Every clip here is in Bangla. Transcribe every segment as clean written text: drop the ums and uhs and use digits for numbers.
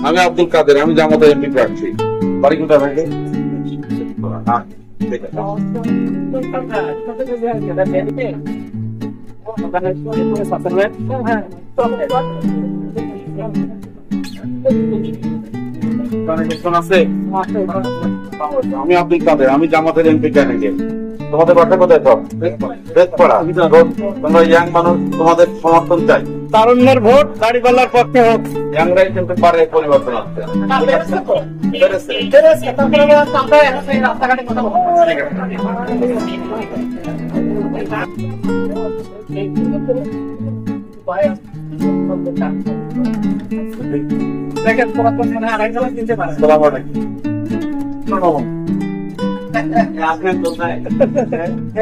আমি আব্দুল কাদের, আমি জামাতের এমপি প্রার্থী। বাড়ি কোথায় ভাই? আমি আব্দুল কাদের, আমি জামাতের এমপি ক্যান্ডিডেট। তোমাদের বাসা কোথায়? বেতপাড়া। তোমরা ইয়াং মানুষ, তোমাদের সমর্থন চাই। তারুণ্যের ভোট দাড়িপাল্লার পক্ষে হোক। ইয়াংরাই কিন্তু পারে পরিবর্তন আসতে।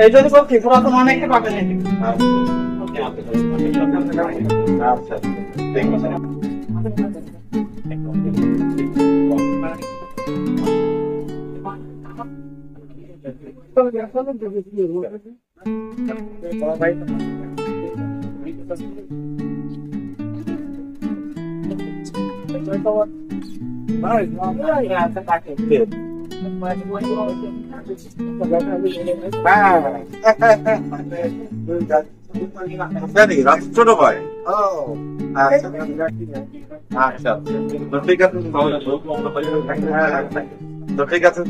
এই যদি কি পুরাতন অনেকে পাবেন। ছোট ভাই, আচ্ছা ঠিক আছে, ঠিক আছে।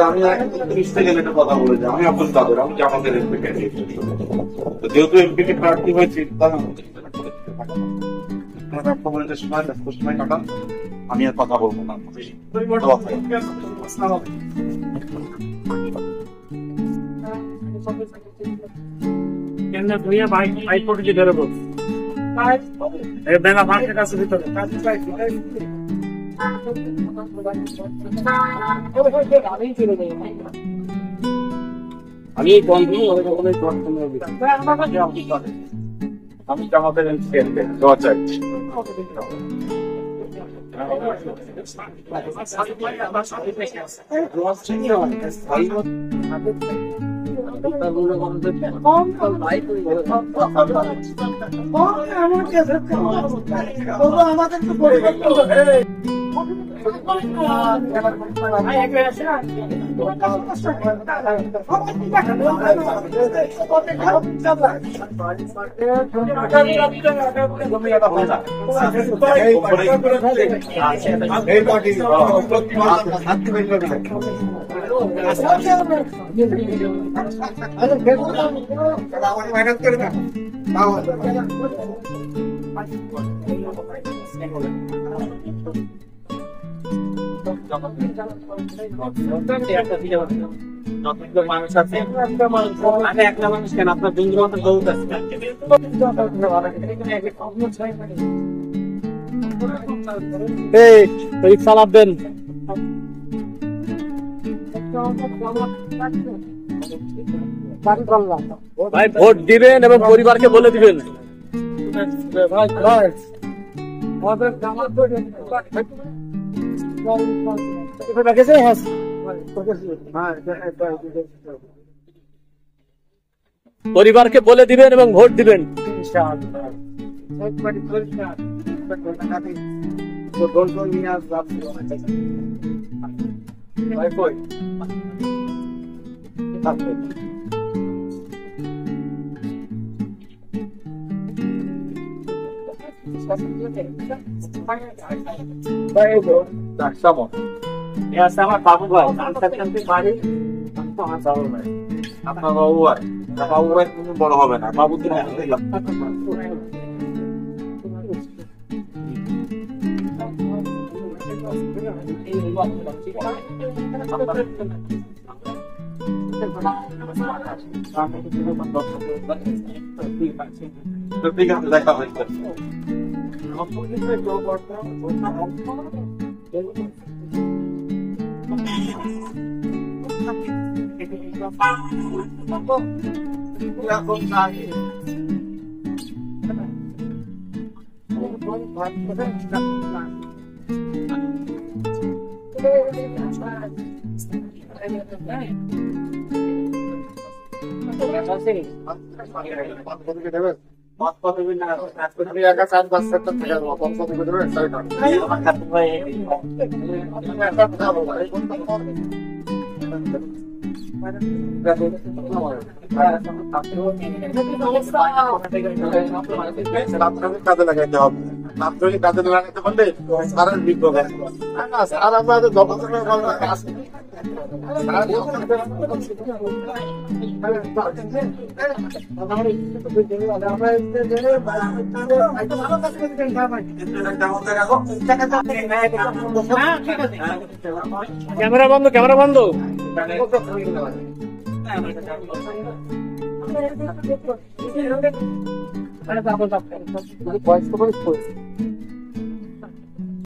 আমি 30 সেকেন্ড কথা বলে যাই। আমি আব্দুল কাদের, আমি জামাতের এমপি ক্যান্ডিডেট। যেহেতু এমপি প্রার্থী হয়েছি, আমি আর কথা বলবো না। আমি জামাতের এমপি ক্যান্ডিডেট, দোয়া চাই। মানুষ আছে, একটা মানুষ কেন আপনার বন্ধু বান্ধব দৌড় আছে। চালাবেন ভাই, ভোট দিবেন এবং পরিবারকে বলে দিবেন। পরিবারকে বলে দিবেন এবং ভোট দিবেন। আমার বাবু ভাই, বাড়ি আমার বাবু ভাই, আপনার বাবু ভাই, বাবু ভাই তুমি বড় হবে না, বাবু তুমি ঠিক আছে, দেখা হয়েছে। কাজে লাগাইতে হবে, নাত্রকে কাজে লাগাইতে পারলে সারার বিপ্লব আসবে। আর আমরা গবেষণা কাজ ক্যামেরা বন্ধ, ক্যামেরা বন্ধ। বয়স্ক মানুষ